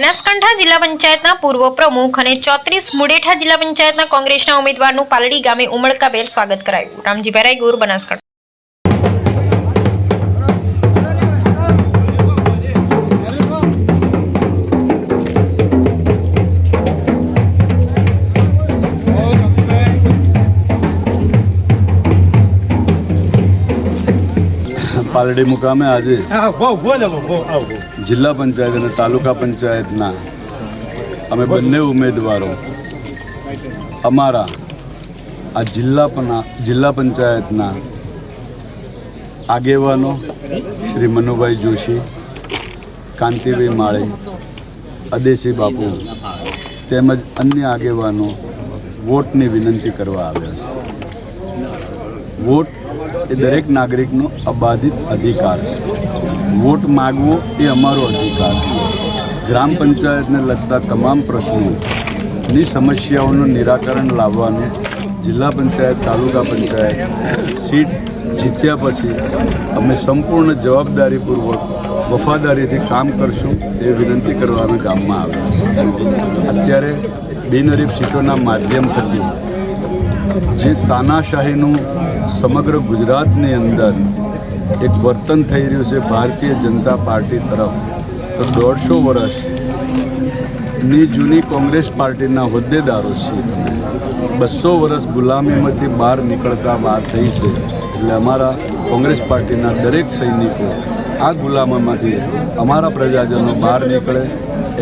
બનાસકાંઠા જિલ્લા પંચાયતના પૂર્વ પ્રમુખ અને 34 મુડેઠા જિલ્લા પંચાયતના કોંગ્રેસના ઉમેદવારનું પાલડી ગામે ઉમળકાભેર સ્વાગત કરાયું. રામજીભાઈ રાયગુર, બનાસકાંઠા. પાલડી મુકામે આજે જિલ્લા પંચાયત અને તાલુકા પંચાયતના અમે બંને ઉમેદવારો અમારા આ જિલ્લા પંચાયતના આગેવાનો શ્રી મનુભાઈ જોશી, કાંતિભાઈ માળે, અદેશી બાપુ તેમજ અન્ય આગેવાનો વોટની વિનંતી કરવા આવ્યા છે. વોટ એ દરેક નાગરિકનો અબાધિત અધિકાર છે. વોટ માગવો એ અમારો અધિકાર છે. ગ્રામ પંચાયતને લગતા તમામ પ્રશ્નોની સમસ્યાઓનું નિરાકરણ લાવવાનું જિલ્લા પંચાયત, તાલુકા પંચાયત સીટ જીત્યા પછી અમે સંપૂર્ણ જવાબદારીપૂર્વક વફાદારીથી કામ કરશું એ વિનંતી કરવા અમે ગામમાં આવ્યા છીએ. અત્યારે બિનહરીફ સીટોના માધ્યમ થકી જે તાનાશાહીનું સમગ્ર ગુજરાતની અંદર એક વર્તન થઈ રહ્યું છે ભારતીય જનતા પાર્ટી તરફ, તો 150 વર્ષની જૂની કોંગ્રેસ પાર્ટીના હોદ્દેદારો છીએ. 200 વર્ષ ગુલામીમાંથી બહાર નીકળતા વાર થઈ છે. એટલે અમારા કોંગ્રેસ પાર્ટીના દરેક સૈનિકો આ ગુલામીમાંથી અમારા પ્રજાજનો બહાર નીકળે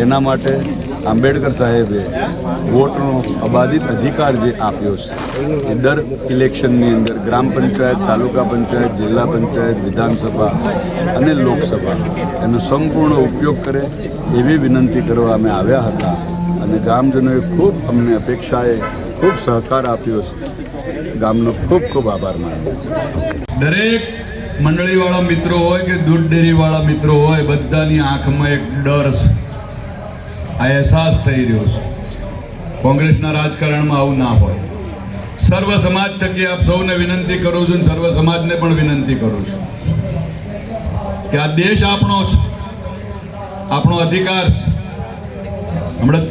એના માટે આંબેડકર સાહેબે વોટનો અબાધિત અધિકાર જે આપ્યો છે એ દર ઇલેક્શનની અંદર ગ્રામ પંચાયત, તાલુકા પંચાયત, જિલ્લા પંચાયત, વિધાનસભા અને લોકસભા એનો સંપૂર્ણ ઉપયોગ કરે એવી વિનંતી કરવા અમે આવ્યા હતા. અને ગામજનોએ ખૂબ અમને અપેક્ષાએ ખૂબ સહકાર આપ્યો છે. ગામનો ખૂબ ખૂબ આભાર માન્યો છે. દરેક મંડળીવાળા મિત્રો હોય કે દૂધ ડેરીવાળા મિત્રો હોય, બધાની આંખમાં એક ડર છે. આ અહેસાસ થઈ રહ્યો છે. કોંગ્રેસના રાજકારણમાં આવું ના હોય. સર્વ સમાજ થકી આપ સૌને વિનંતી કરું છું, સર્વ સમાજને પણ વિનંતી કરું છું કે આ દેશ આપણો છે, આપણો અધિકાર છે. હમણાં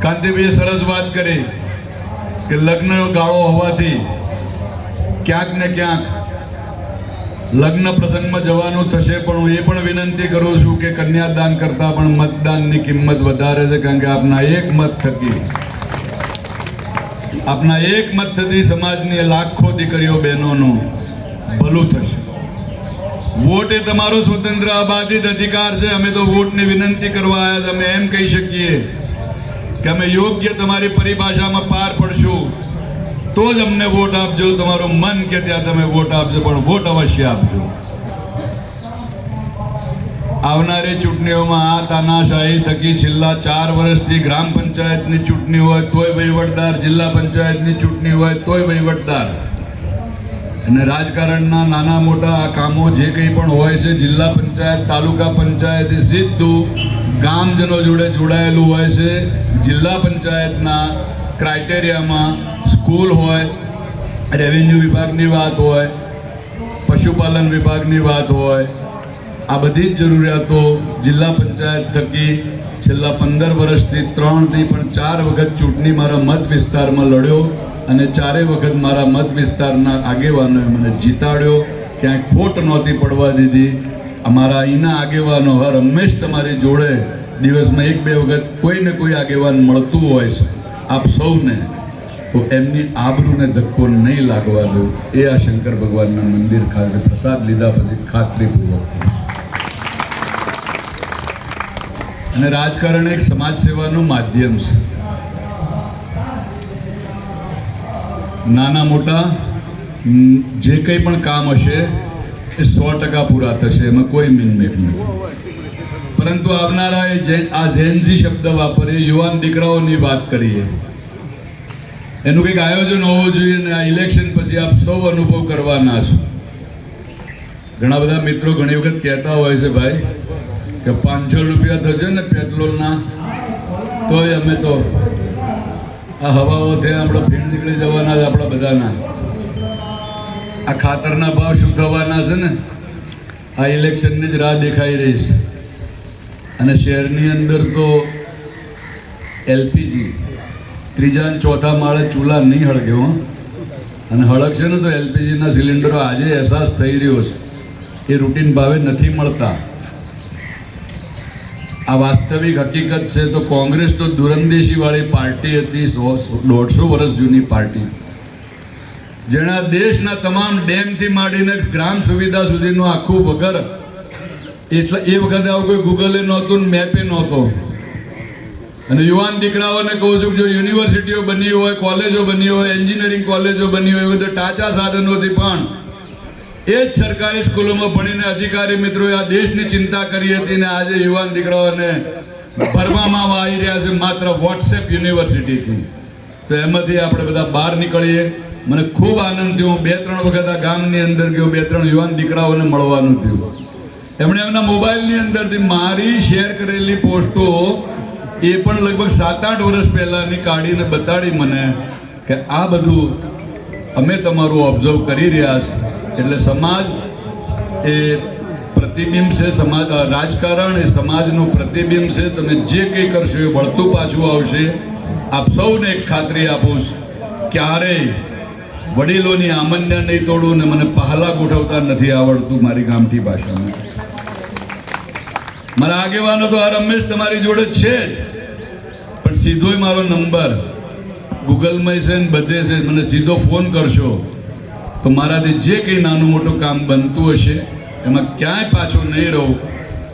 કાંતિભાઈએ સરસ વાત કરી કે લગ્ન ગાળો હોવાથી ક્યાંક ને ક્યાંક લગ્ન પ્રસંગમાં જવાનું થશે, પણ હું એ પણ વિનંતી કરું છું કે કન્યાદાન કરતાં પણ મતદાનની કિંમત વધારે છે. કારણ કે આપના એક મત થકી સમાજની લાખો દીકરીઓ બહેનોનું ભલું થશે. વોટ એ તમારો સ્વતંત્ર અબાધિત અધિકાર છે. અમે તો વોટની વિનંતી કરવા આવ્યા હતા. અમે એમ કહી શકીએ કે અમે યોગ્ય તમારી પરિભાષામાં પાર પડશું તો જ અમને વોટ આપજો. તમારું મન કે ત્યાં તમે વોટ આપજો, પણ વોટ અવશ્ય આપજો. આવનારી ચૂંટણીઓમાં આ તાનાશાહી થકી છેલ્લા 4 વર્ષથી ગ્રામ પંચાયતની ચૂંટણી હોય તોય વહીવટદાર, જિલ્લા પંચાયતની ચૂંટણી હોય તોય વહીવટદાર, અને રાજકારણના નાના મોટા આ કામો જે કંઈ પણ હોય છે જિલ્લા પંચાયત, તાલુકા પંચાયત સીધું ગામજનો જોડે જોડાયેલું હોય છે. જિલ્લા પંચાયતના ક્રાઇટેરિયામાં સ્કૂલ હોય, રેવન્યુ વિભાગની વાત હોય, પશુપાલન વિભાગની વાત હોય, આ બધી જ જરૂરિયાતો જિલ્લા પંચાયત થકી છેલ્લા 15 વર્ષથી 3 નહીં પણ 4 વખત ચૂંટણી મારા મત વિસ્તારમાં લડ્યો અને 4 વખત મારા મત વિસ્તારના આગેવાનોએ મને જીતાડ્યો. ક્યાંય ખોટ નહોતી પડવા દીધી. અમારા અહીંના આગેવાનો હર હંમેશ તમારી જોડે દિવસમાં 1-2 વખત કોઈને કોઈ આગેવાન મળતું હોય છે. આપ સૌને તો એમની આબરૂને ધક્કો નહીં લાગવા દો એ આ શંકર ભગવાનના મંદિર ખાતે પ્રસાદ લીધા પછી ખાતરીપૂર્વક. અને રાજકારણ એક સમાજ સેવાનું માધ્યમ છે. નાના મોટા જે કંઈ પણ કામ હશે એ 100% પૂરા થશે, એમાં કોઈ મિનમેક નથી. પરંતુ આવનારા આ ઝેનઝી શબ્દ વાપરીએ, યુવાન દીકરાઓની વાત કરીએ, એનું કંઈક આયોજન હોવું જોઈએ. ને આ ઇલેક્શન પછી આપ સૌ અનુભવ કરવાના છો. ઘણા બધા મિત્રો ઘણી વખત કહેતા હોય છે ભાઈ કે 500 રૂપિયા થશે ને પેટ્રોલના તોય અમે તો આ હવાઓથી આપણે ભીડ નીકળી જવાના છે આપણા બધાના. આ ખાતરના ભાવ શું થવાના છે ને, આ ઇલેક્શનની જ રાહ દેખાઈ રહી છે. અને શહેરની અંદર તો એલપીજી ત્રીજા અને ચોથા માળે ચૂલા નહીં હળગે હો, અને હળગશે ને તો એલપીજીના સિલિન્ડરો આજે અહેસાસ થઈ રહ્યો છે એ રૂટીન ભાવે નથી મળતા. આ વાસ્તવિક હકીકત છે. તો કોંગ્રેસ તો દૂરંદેશીવાળી પાર્ટી હતી, 150 વર્ષ જૂની પાર્ટી, જેના દેશના તમામ ડેમથી માંડીને ગ્રામ સુવિધા સુધીનું આખું વગર, એટલે એ વખતે આવું કોઈ ગૂગલે નહોતું ને મેપે નહોતો. અને યુવાન દીકરાઓને કહું છું કે જો યુનિવર્સિટીઓ બની હોય, કોલેજો બની હોય, એન્જિનિયરિંગ કોલેજો બની હોય, એ બધા ટાચા સાધનોથી પણ એ જ સરકારી સ્કૂલોમાં ભણીને અધિકારી મિત્રોએ આ દેશની ચિંતા કરી હતી ને આજે યુવાન દીકરાઓને ભરવામાં આવી રહ્યા છે માત્ર વોટ્સએપ યુનિવર્સિટીથી. તો એમાંથી આપણે બધા બહાર નીકળીએ. મને ખૂબ આનંદ થયો. હું 2-3 વખત આ ગામની અંદર ગયો, 2-3 યુવાન દીકરાઓને મળવાનું થયું. એમણે એમના મોબાઈલની અંદરથી મારી શેર કરેલી પોસ્ટો એ પણ લગભગ 7-8 વર્ષ પહેલાંની કાઢીને બતાડી મને કે આ બધું અમે તમારું ઓબ્ઝર્વ કરી રહ્યા છીએ. એટલે સમાજ એ પ્રતિબિંબ છે, સમાજ રાજકારણ એ સમાજનું પ્રતિબિંબ છે. તમે જે કંઈ કરશો એ વળતું પાછું આવશે. આપ સૌને એક ખાતરી આપું છું, ક્યારેય વડીલોની આમન્ય નહીં તોડું ને મને પહાલા ગોઠવતા નથી આવડતું મારી ગામઠી ભાષામાં. મારા આગેવાનો તો હર હંમેશ તમારી જોડે છે જ, પણ સીધોય મારો નંબર ગૂગલમાં છે ને બધે છે. મને સીધો ફોન કરશો તો મારાથી જે કંઈ નાનું મોટું કામ બનતું હશે એમાં ક્યાંય પાછો નહીં રહું.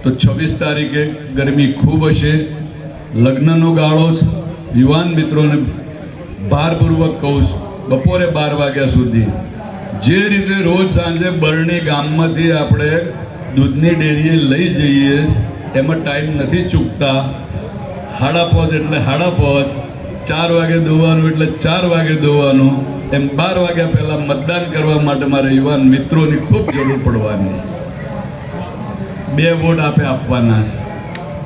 તો 26 તારીખે ગરમી ખૂબ હશે, લગ્નનો ગાળો છે. યુવાન મિત્રોને ભારપૂર્વક કહું છું, બપોરે 12 વાગ્યા સુધી જે રીતે રોજ સાંજે બરણી ગામમાંથી આપણે દૂધની ડેરીએ લઈ જઈએ એમાં ટાઈમ નથી ચૂકતા. 5:30 એટલે 5:30, 4 વાગે દોવાનું એટલે 4 વાગે દોવાનું, એમ 12 વાગ્યા પહેલાં મતદાન કરવા માટે મારે યુવાન મિત્રોની ખૂબ જરૂર પડવાની છે. 2 વોટ આપે આપવાના છે.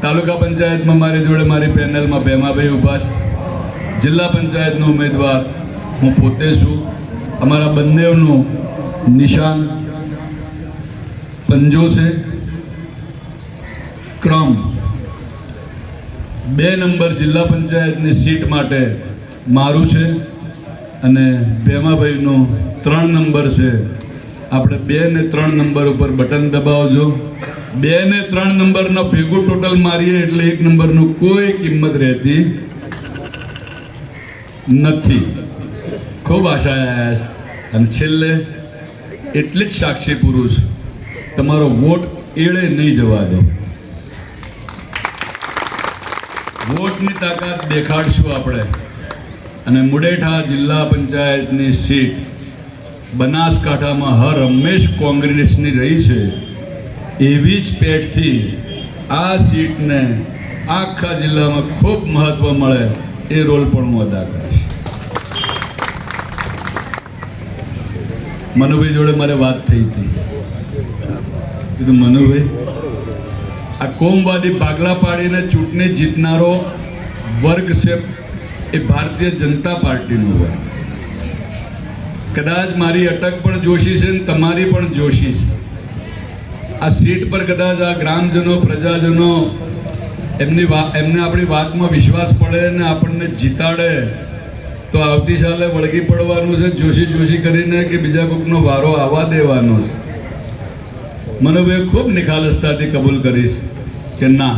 તાલુકા પંચાયતમાં મારી જોડે મારી પેનલમાં ભેમાભાઈ ઊભા છે. જિલ્લા પંચાયતનો ઉમેદવાર હું પોતે છું. અમારા બંનેનું નિશાન પંજો છે. ક્રમ 2 નંબર જિલ્લા પંચાયતની સીટ માટે મારું છે અને ભેમાભાઈનો 3 નંબર છે. આપણે 2 ને 3 નંબર ઉપર બટન દબાવજો. 2 ને 3 નંબરનો ભેગું ટોટલ મારીએ એટલે 1 નંબરનું કોઈ કિંમત રહેતી નથી. ખૂબ આશા આવ્યા છે. અને છેલ્લે એટલી જ સાક્ષી પુરુષ, તમારો વોટ એળે નહીં જવા દો. વોટની તાકાત દેખાડશું આપણે. અને મુડેઠા જિલ્લા પંચાયતની સીટ બનાસકાંઠામાં હર હંમેશ કોંગ્રેસની રહી છે. એવી જ પેટથી આ સીટને આખા જિલ્લામાં ખૂબ મહત્ત્વ મળે એ રોલ પણ હું અદા કરીશ. મનુભાઈ જોડે મારે વાત થઈ હતી. કીધું મનુભાઈ, આ કોમવાદી ભાગલા પાડીને ચૂંટણી જીતનારો વર્ગ છે એ ભારતીય જનતા પાર્ટીનો વર્ગ છે. કદાચ મારી અટક પણ જોશી છે ને તમારી પણ જોશી છે. આ સીટ પર કદાચ આ ગ્રામજનો, પ્રજાજનો એમને આપણી વાતમાં વિશ્વાસ પડે ને આપણને જીતાડે તો આવતી સાલે વળગી પડવાનું છે જોશી કરીને કે બીજા કોઈકનો વારો આવવા દેવાનો છે. મનુભાઈ ખૂબ નિખાલસતાથી કબૂલ કરીશ કે ના,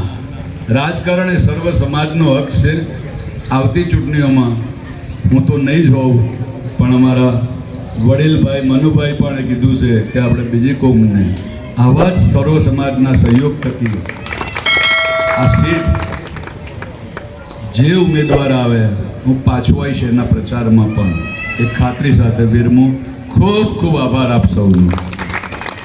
રાજકારણ એ સર્વ સમાજનો હક છે. આવતી ચૂંટણીઓમાં હું તો નહીં જ હોઉં, પણ અમારા વડીલભાઈ મનુભાઈ પણ કીધું છે કે આપણે બીજી કોમને આવા જ સર્વ સમાજના સહયોગ થકી આ સીટ જે ઉમેદવાર આવે હું પાછો આવીશ એના પ્રચારમાં પણ એ ખાતરી સાથે વિરમું. ખૂબ ખૂબ આભાર આપ સૌનો.